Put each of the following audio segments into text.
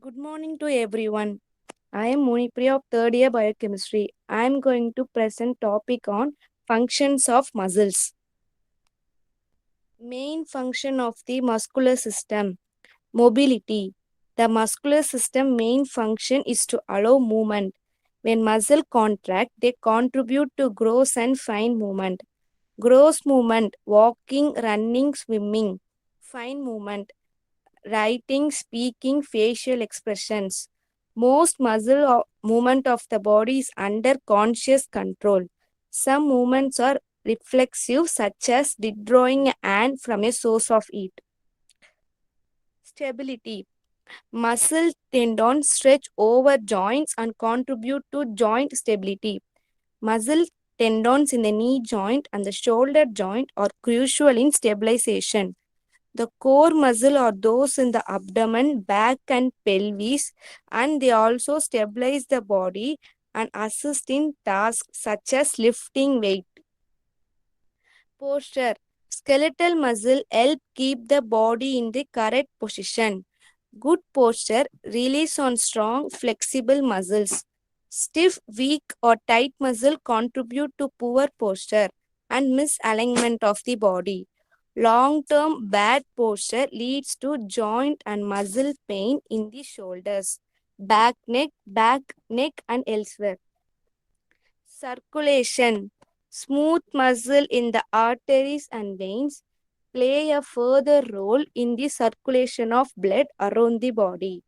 Good morning to everyone. I am Munipriya of third year biochemistry. I am going to present topic on functions of muscles. Main function of the muscular system. Mobility. The muscular system main function is to allow movement. When muscle contract, they contribute to gross and fine movement. Gross movement, walking, running, swimming. Fine movement, writing, speaking, facial expressions. Most movement of the body is under conscious control. Some movements are reflexive, such as withdrawing a hand from a source of heat. Stability. Muscle tendons stretch over joints and contribute to joint stability. Muscle tendons in the knee joint and the shoulder joint are crucial in stabilization. The core muscle are those in the abdomen, back, and pelvis, and they also stabilize the body and assist in tasks such as lifting weight. Posture. Skeletal muscle help keep the body in the correct position. Good posture relies on strong, flexible muscles. Stiff, weak, or tight muscle contribute to poor posture and misalignment of the body. Long term bad posture leads to joint and muscle pain in the shoulders, back neck, and elsewhere. Circulation. Smooth muscle in the arteries and veins play a further role in the circulation of blood around the body.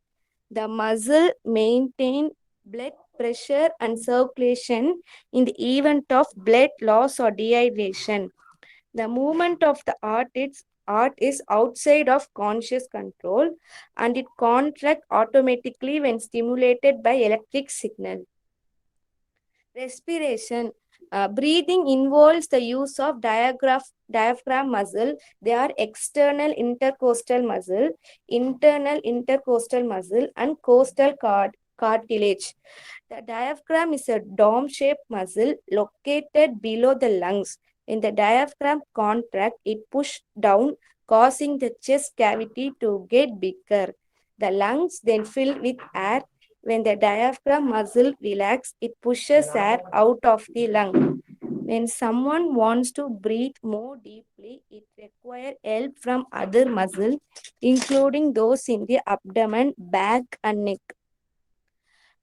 The muscle maintain blood pressure and circulation in the event of blood loss or dehydration. The movement of the art is outside of conscious control and it contracts automatically when stimulated by electric signal. Respiration. Breathing involves the use of diaphragm muscle. They are external intercostal muscle, internal intercostal muscle, and costal cartilage. The diaphragm is a dome-shaped muscle located below the lungs. When the diaphragm contracts, it pushes down, causing the chest cavity to get bigger. The lungs then fill with air. When the diaphragm muscle relaxes, it pushes air out of the lung. When someone wants to breathe more deeply, it requires help from other muscles, including those in the abdomen, back, and neck.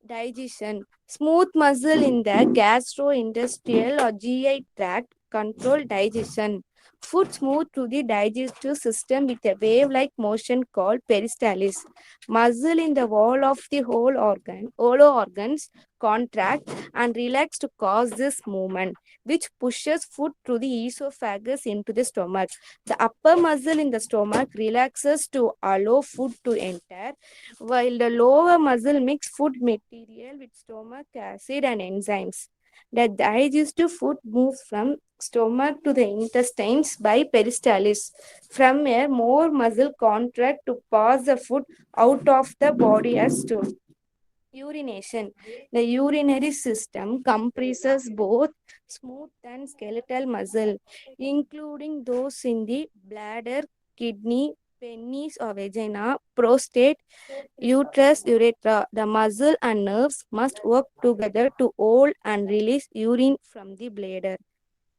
Digestion. Smooth muscle in the gastrointestinal or GI tract control digestion. Food smooth to the digestive system with a wave-like motion called peristalsis. Muscle in the wall of the hollow organs contract and relax to cause this movement, which pushes food through the esophagus into the stomach. The upper muscle in the stomach relaxes to allow food to enter, while the lower muscle mix food material with stomach acid and enzymes. The digestive food moves from stomach to the intestines by peristalsis. From here, more muscle contract to pass the food out of the body as stool. Urination. The urinary system comprises both smooth and skeletal muscle, including those in the bladder, kidney, penis or vagina, prostate, uterus, urethra. The muscle and nerves must work together to hold and release urine from the bladder.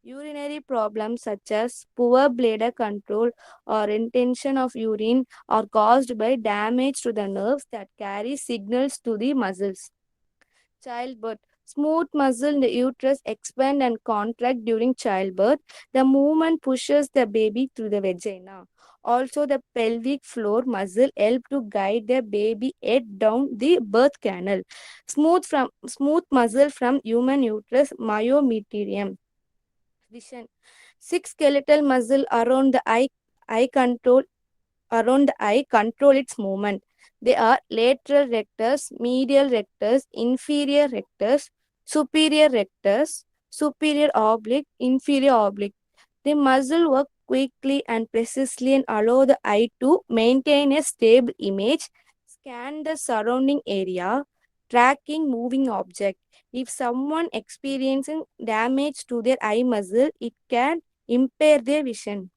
Urinary problems such as poor bladder control or retention of urine are caused by damage to the nerves that carry signals to the muscles. Childbirth. Smooth muscle in the uterus expand and contract during childbirth. The movement pushes the baby through the vagina. Also, the pelvic floor muscle help to guide the baby head down the birth canal. Smooth muscle from human uterus, myometrium. Vision. Six skeletal muscle eye control around the eye control its movement. They are lateral rectus, medial rectus, inferior rectus, superior oblique, inferior oblique. The muscle work quickly and precisely and allow the eye to maintain a stable image, scan the surrounding area, tracking moving object. If someone experiencing damage to their eye muscle, it can impair their vision.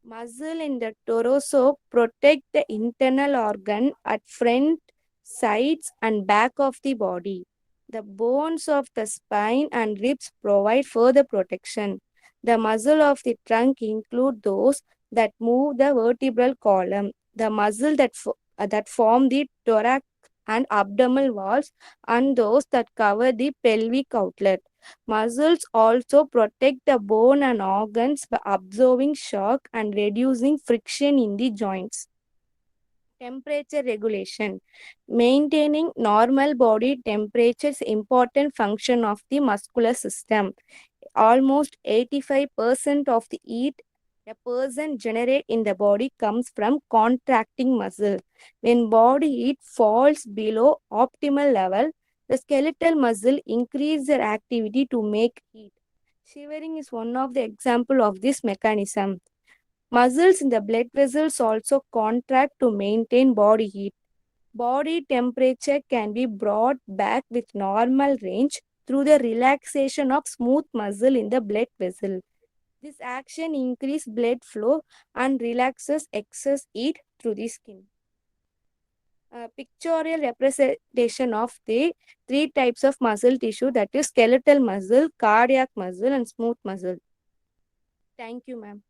Muscle in the torso protect the internal organ at front, sides and back of the body. The bones of the spine and ribs provide further protection. The muscle of the trunk include those that move the vertebral column. The muscle that form the thorax and abdominal walls and those that cover the pelvic outlet. Muscles also protect the bone and organs by absorbing shock and reducing friction in the joints. Temperature regulation. Maintaining normal body temperature is important function of the muscular system. Almost 85% of the heat a person generate in the body comes from contracting muscle. When body heat falls below optimal level, the skeletal muscle increase their activity to make heat. Shivering is one of the example of this mechanism. Muscles in the blood vessels also contract to maintain body heat. Body temperature can be brought back with normal range through the relaxation of smooth muscle in the blood vessel. This action increases blood flow and relaxes excess heat through the skin. A pictorial representation of the three types of muscle tissue, that is skeletal muscle, cardiac muscle, and smooth muscle. Thank you, ma'am.